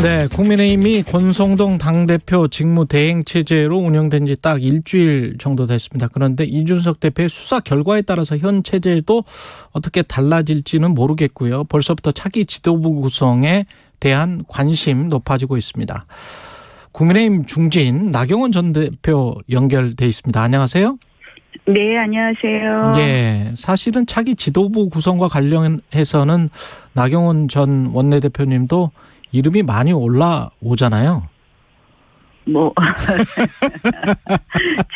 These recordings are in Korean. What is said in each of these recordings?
네, 국민의힘이 권성동 당대표 직무 대행 체제로 운영된 지 딱 일주일 정도 됐습니다. 그런데 이준석 대표의 수사 결과에 따라서 현 체제도 어떻게 달라질지는 모르겠고요. 벌써부터 차기 지도부 구성에 대한 관심 높아지고 있습니다. 국민의힘 중진 나경원 전 대표 연결돼 있습니다. 안녕하세요. 네, 안녕하세요. 예, 사실은 차기 지도부 구성과 관련해서는 나경원 전 원내대표님도 이름이 많이 올라오잖아요.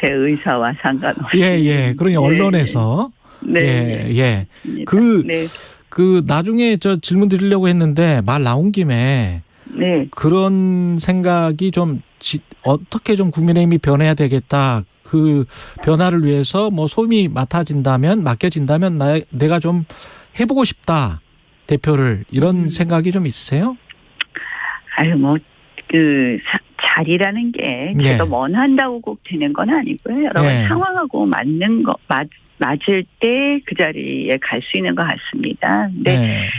제 의사와 상관없이. 예. 그러니 언론에서. 네. 예. 그 나중에 저 질문 드리려고 했는데 말 나온 김에. 네. 그런 생각이 좀 어떻게 좀 국민의힘이 변해야 되겠다. 그 변화를 위해서 뭐 소임이 맡겨진다면 내가 좀 해보고 싶다. 대표를 이런 생각이 좀 있으세요? 자리라는 게 제가 원한다고 꼭 되는 건 아니고요. 여러 가지 상황하고 맞을 때 그 자리에 갈 수 있는 것 같습니다. 근데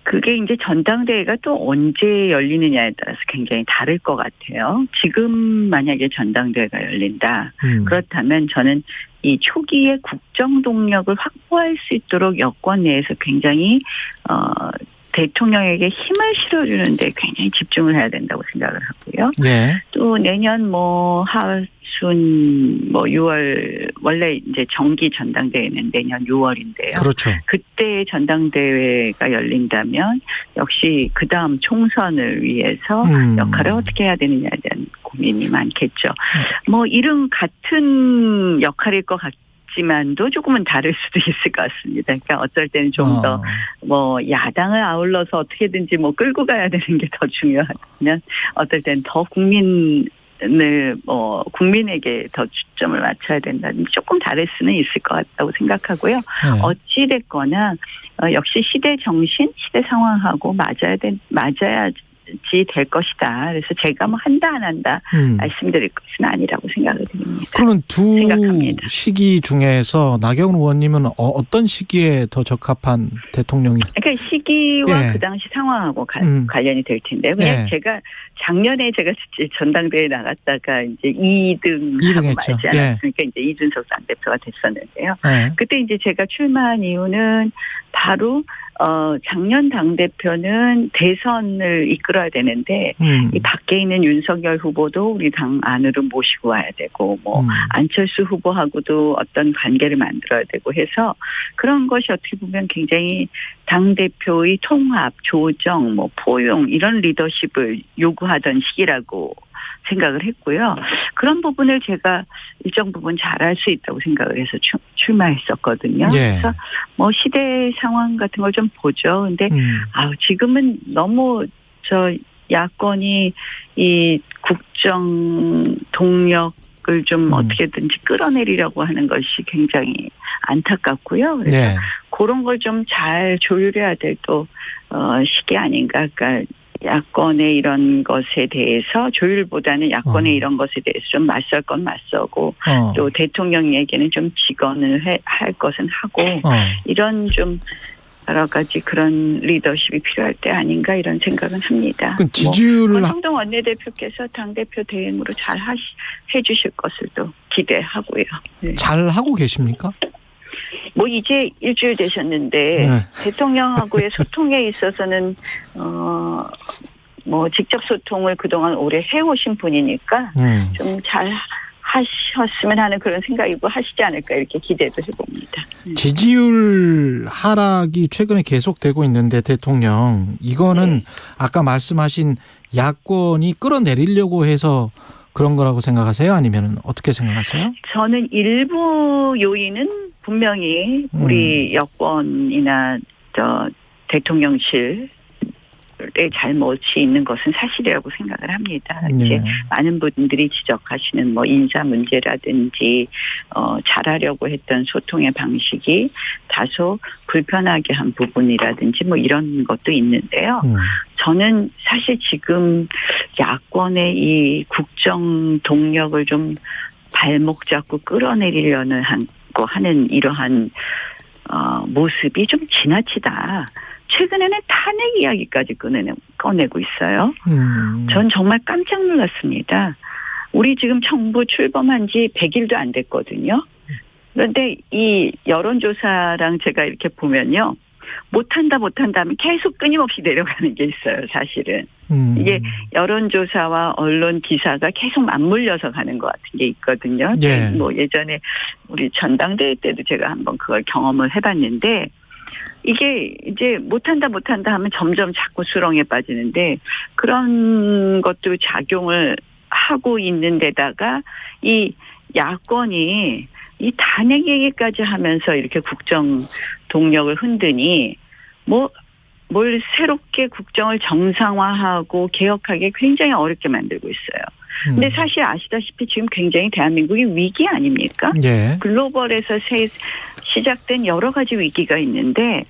그게 이제 전당대회가 또 언제 열리느냐에 따라서 굉장히 다를 것 같아요. 지금 만약에 전당대회가 열린다. 그렇다면 저는 이 초기에 국정 동력을 확보할 수 있도록 여권 내에서 굉장히 대통령에게 힘을 실어주는데 굉장히 집중을 해야 된다고 생각을 하고요. 또 내년 하순 6월 원래 이제 정기 전당대회는 내년 6월인데요. 그렇죠. 그때 전당대회가 열린다면 역시 그 다음 총선을 위해서 역할을 어떻게 해야 되느냐에 대한 고민이 많겠죠. 이름 같은 역할일 것 지만도 조금은 다를 수도 있을 것 같습니다. 그러니까 어쩔 때는 좀 더 야당을 아울러서 어떻게든지 끌고 가야 되는 게 더 중요하다면 어떨 때는 더 국민에게 더 초점을 맞춰야 된다든지 조금 다를 수는 있을 것 같다고 생각하고요. 어찌 됐거나 역시 시대 정신, 시대 상황하고 맞아야지 될 것이다. 그래서 제가 한다 안 한다 말씀드릴 것은 아니라고 생각을 드립니다. 그러면 두 생각합니다. 시기 중에서 나경원 의원님은 어떤 시기에 더 적합한 대통령이? 그러니까 시기와 그 당시 상황하고 관련이 될 텐데요. 그냥 제가 작년에 제가 전당대회에 나갔다가 이제 2등하고 말지 않았으니까 이제 이준석 당대표가 됐었는데요. 그때 이제 제가 출마한 이유는 바로 작년 당대표는 대선을 이끌어야 되는데 이 밖에 있는 윤석열 후보도 우리 당 안으로 모시고 와야 되고 안철수 후보하고도 어떤 관계를 만들어야 되고 해서 그런 것이 어떻게 보면 굉장히 당대표의 통합, 조정, 포용 이런 리더십을 요구하던 시기라고 생각을 했고요. 그런 부분을 제가 일정 부분 잘할 수 있다고 생각을 해서 출마했었거든요. 그래서 시대 상황 같은 걸 좀 보죠. 근데 지금은 너무 야권이 이 국정 동력을 좀 어떻게든지 끌어내리려고 하는 것이 굉장히 안타깝고요. 그래서 그런 걸 좀 잘 조율해야 될 또 시기 아닌가. 그러니까 야권의 이런 것에 대해서 조율보다는 야권의 이런 것에 대해서 좀 맞설 건 맞서고 또 대통령에게는 좀 직언을 할 것은 하고 이런 좀 여러 가지 그런 리더십이 필요할 때 아닌가 이런 생각은 합니다. 지지율을 권성동 원내대표께서 당대표 대행으로 잘 해주실 것을 또 기대하고요. 잘 하고 계십니까? 이제 일주일 되셨는데 대통령하고의 소통에 있어서는 직접 소통을 그동안 오래 해오신 분이니까 좀 잘 하셨으면 하는 그런 생각이고 하시지 않을까 이렇게 기대도 해봅니다. 지지율 하락이 최근에 계속되고 있는데 대통령 이거는 아까 말씀하신 야권이 끌어내리려고 해서 그런 거라고 생각하세요? 아니면 어떻게 생각하세요? 저는 일부 요인은 분명히 우리 여권이나 대통령실의 잘못이 있는 것은 사실이라고 생각을 합니다. 이제 많은 분들이 지적하시는 인사 문제라든지 잘하려고 했던 소통의 방식이 다소 불편하게 한 부분이라든지 이런 것도 있는데요. 저는 사실 지금 야권의 이 국정 동력을 좀 발목 잡고 끌어내리려는 하는 이러한 모습이 좀 지나치다. 최근에는 탄핵 이야기까지 꺼내고 있어요. 전 정말 깜짝 놀랐습니다. 우리 지금 정부 출범한 지 100일도 안 됐거든요. 그런데 이 여론조사랑 제가 이렇게 보면요. 못한다 하면 계속 끊임없이 내려가는 게 있어요, 사실은. 이게 여론조사와 언론 기사가 계속 맞물려서 가는 것 같은 게 있거든요. 예. 뭐 예전에 우리 전당대회 때도 제가 한번 그걸 경험을 해봤는데 이게 이제 못한다 하면 점점 자꾸 수렁에 빠지는데 그런 것도 작용을 하고 있는 데다가 이 야권이 이 탄핵 얘기까지 하면서 이렇게 국정 동력을 흔드니 뭘 새롭게 국정을 정상화하고 개혁하기 굉장히 어렵게 만들고 있어요. 근데 사실 아시다시피 지금 굉장히 대한민국이 위기 아닙니까? 예. 글로벌에서 시작된 여러 가지 위기가 있는데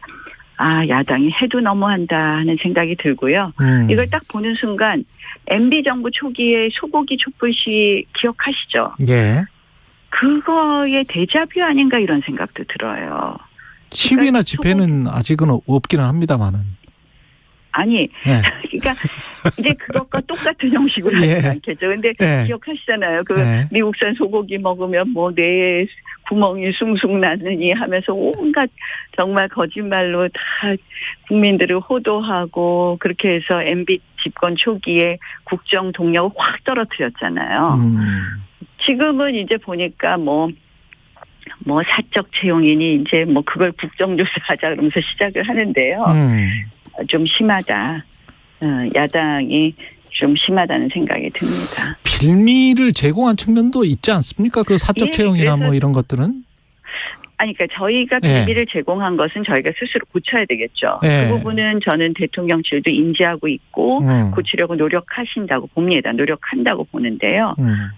야당이 해도 너무한다 하는 생각이 들고요. 이걸 딱 보는 순간 MB 정부 초기에 소고기 촛불 시위 기억하시죠? 예. 그거의 데자뷰 아닌가 이런 생각도 들어요. 시위나 집회는 아직은 없기는 합니다만은. 아니, 예. 그러니까 이제 그것과 똑같은 형식으로 하지 않겠죠. 근데 기억하시잖아요. 미국산 소고기 먹으면 뇌에 구멍이 숭숭 나느니 하면서 온갖 정말 거짓말로 다 국민들을 호도하고 그렇게 해서 MB 집권 초기에 국정 동력을 확 떨어뜨렸잖아요. 지금은 이제 보니까 사적 채용이니 이제 그걸 국정조사하자 그러면서 시작을 하는데요. 좀 심하다. 야당이 좀 심하다는 생각이 듭니다. 빌미를 제공한 측면도 있지 않습니까? 그 사적 채용이나 이런 것들은? 아니, 그러니까 저희가 빌미를 제공한 것은 저희가 스스로 고쳐야 되겠죠. 그 부분은 저는 대통령실도 인지하고 있고 고치려고 노력하신다고 봅니다. 노력한다고 보는데요.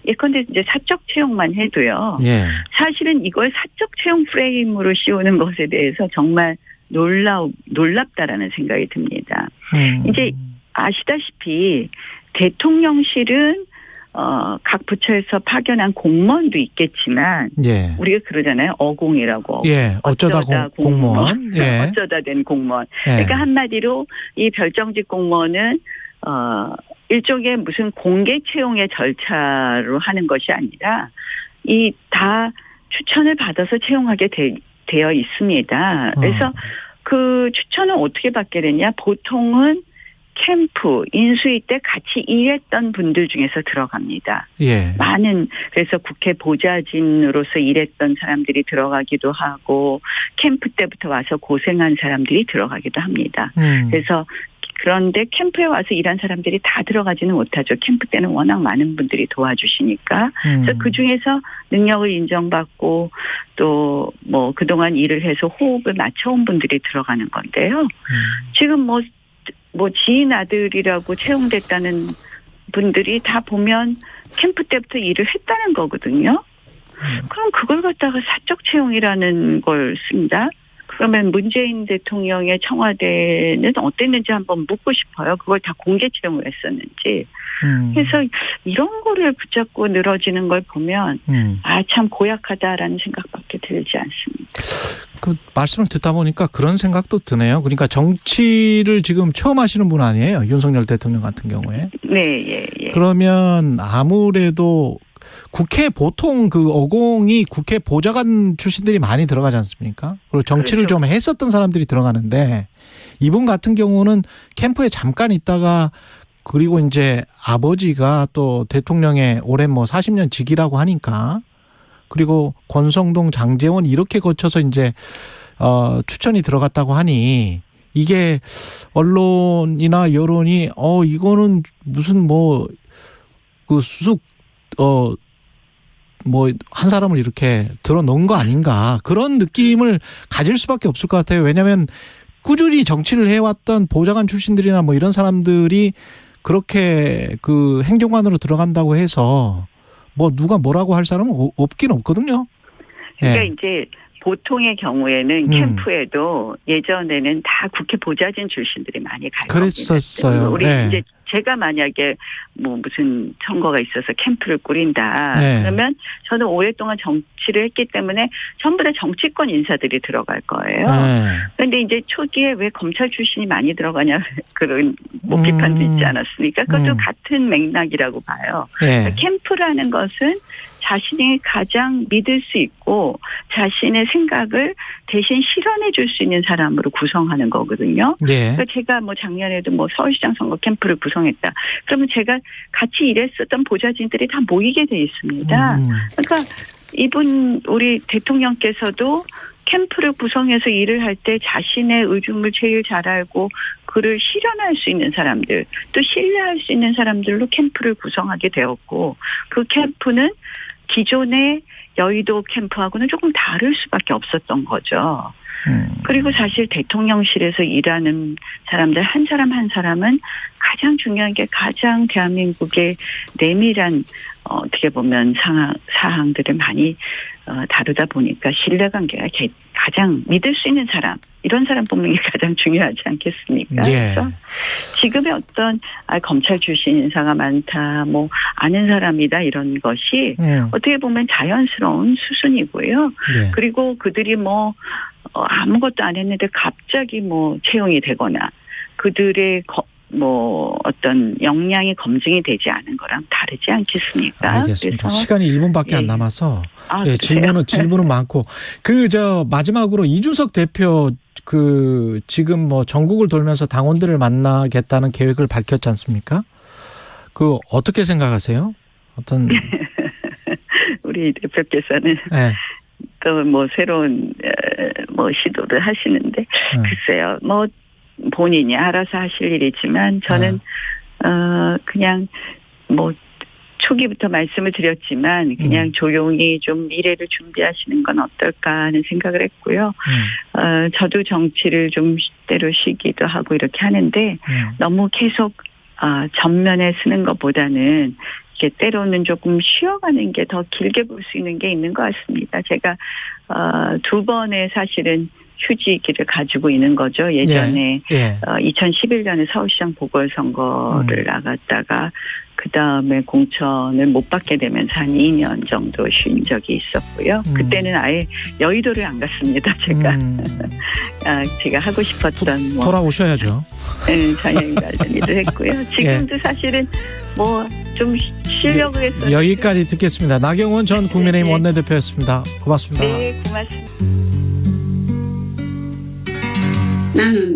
예컨대 이제 사적 채용만 해도요. 사실은 이걸 사적 채용 프레임으로 씌우는 것에 대해서 정말 놀랍다라는 생각이 듭니다. 이제 아시다시피 대통령실은 각 부처에서 파견한 공무원도 있겠지만 우리가 그러잖아요. 어공이라고. 어쩌다 공무원. 어쩌다 된 공무원. 그러니까 한마디로 이 별정직 공무원은 일종의 무슨 공개 채용의 절차로 하는 것이 아니라 이 다 추천을 받아서 채용하게 되어 있습니다. 그래서 그 추천을 어떻게 받게 되냐? 보통은 캠프, 인수위 때 같이 일했던 분들 중에서 들어갑니다. 그래서 국회 보좌진으로서 일했던 사람들이 들어가기도 하고 캠프 때부터 와서 고생한 사람들이 들어가기도 합니다. 그래서 그런데 캠프에 와서 일한 사람들이 다 들어가지는 못하죠. 캠프 때는 워낙 많은 분들이 도와주시니까. 그래서 그중에서 능력을 인정받고 또 그동안 일을 해서 호흡을 맞춰온 분들이 들어가는 건데요. 지금 지인 아들이라고 채용됐다는 분들이 다 보면 캠프 때부터 일을 했다는 거거든요. 그럼 그걸 갖다가 사적 채용이라는 걸 쓴다? 그러면 문재인 대통령의 청와대는 어땠는지 한번 묻고 싶어요. 그걸 다 공개 채용을 했었는지. 그래서 이런 거를 붙잡고 늘어지는 걸 보면 참 고약하다라는 생각밖에 들지 않습니다. 그 말씀을 듣다 보니까 그런 생각도 드네요. 그러니까 정치를 지금 처음 하시는 분 아니에요? 윤석열 대통령 같은 경우에. 네. 그러면 아무래도 국회 보통 그 어공이 국회 보좌관 출신들이 많이 들어가지 않습니까? 그리고 정치를 좀 했었던 사람들이 들어가는데 이분 같은 경우는 캠프에 잠깐 있다가 그리고 이제 아버지가 또 대통령의 오랜 40년 직이라고 하니까 그리고 권성동, 장제원 이렇게 거쳐서 이제 추천이 들어갔다고 하니 이게 언론이나 여론이 이거는 무슨 그 수숙 한 사람을 이렇게 들어놓은 거 아닌가 그런 느낌을 가질 수밖에 없을 것 같아요. 왜냐하면 꾸준히 정치를 해왔던 보좌관 출신들이나 이런 사람들이 그렇게 그 행정관으로 들어간다고 해서 누가 뭐라고 할 사람은 없긴 없거든요. 그러니까 이제 보통의 경우에는 캠프에도 예전에는 다 국회 보좌진 출신들이 많이 갈 겁니다. 그랬었어요. 우리 이제 제가 만약에 뭐 무슨 선거가 있어서 캠프를 꾸린다. 네. 그러면 저는 오랫동안 정치를 했기 때문에 전부 다 정치권 인사들이 들어갈 거예요. 그런데 이제 초기에 왜 검찰 출신이 많이 들어가냐 그런 뭐 비판도 있지 않았습니까? 그것도 같은 맥락이라고 봐요. 그러니까 캠프라는 것은 자신이 가장 믿을 수 있고 자신의 생각을 대신 실현해 줄 수 있는 사람으로 구성하는 거거든요. 그러니까 제가 뭐 작년에도 뭐 서울시장 선거 캠프를 구성했다. 그러면 제가 같이 일했었던 보좌진들이 다 모이게 돼 있습니다. 그러니까 우리 대통령께서도 캠프를 구성해서 일을 할 때 자신의 의중을 제일 잘 알고 그를 실현할 수 있는 사람들, 또 신뢰할 수 있는 사람들로 캠프를 구성하게 되었고 그 캠프는 기존의 여의도 캠프하고는 조금 다를 수밖에 없었던 거죠. 그리고 사실 대통령실에서 일하는 사람들 한 사람 한 사람은 가장 중요한 게 가장 대한민국의 내밀한 어떻게 보면 사항들을 많이 다루다 보니까 신뢰관계가 가장 믿을 수 있는 사람 이런 사람 뽑는 게 가장 중요하지 않겠습니까? 그래서 지금의 어떤 검찰 출신 인사가 많다, 뭐 아는 사람이다 이런 것이 어떻게 보면 자연스러운 수순이고요. 그리고 그들이 뭐 아무것도 안 했는데 갑자기 뭐 채용이 되거나 그들의 뭐 어떤 역량이 검증이 되지 않은 거랑 다르지 않겠습니까? 알겠습니다. 그래서 시간이 1분밖에 안 남아서 질문은 많고 마지막으로 이준석 대표 지금 뭐 전국을 돌면서 당원들을 만나겠다는 계획을 밝혔지 않습니까? 어떻게 생각하세요? 우리 대표께서는 또 뭐 새로운 뭐 시도를 하시는데 글쎄요. 뭐 본인이 알아서 하실 일이지만 저는 그냥 뭐 초기부터 말씀을 드렸지만 그냥 조용히 좀 미래를 준비하시는 건 어떨까 하는 생각을 했고요. 저도 정치를 좀 때로 쉬기도 하고 이렇게 하는데 너무 계속 전면에 쓰는 것보다는 이렇게 때로는 조금 쉬어가는 게 더 길게 볼 수 있는 게 있는 것 같습니다. 제가 2번의 사실은 휴지기를 가지고 있는 거죠. 예전에 2011년에 서울시장 보궐선거를 나갔다가 그다음에 공천을 못 받게 되면서 한 2년 정도 쉰 적이 있었고요. 그때는 아예 여의도를 안 갔습니다. 제가 하고 싶었던 돌아오셔야죠. 자녀인 관련 일을 했고요. 지금도 사실은 뭐 좀 쉬려고 했어요. 여기까지 듣겠습니다. 나경원 전 국민의힘 원내대표였습니다. 고맙습니다. 네, 고맙습니다. 나는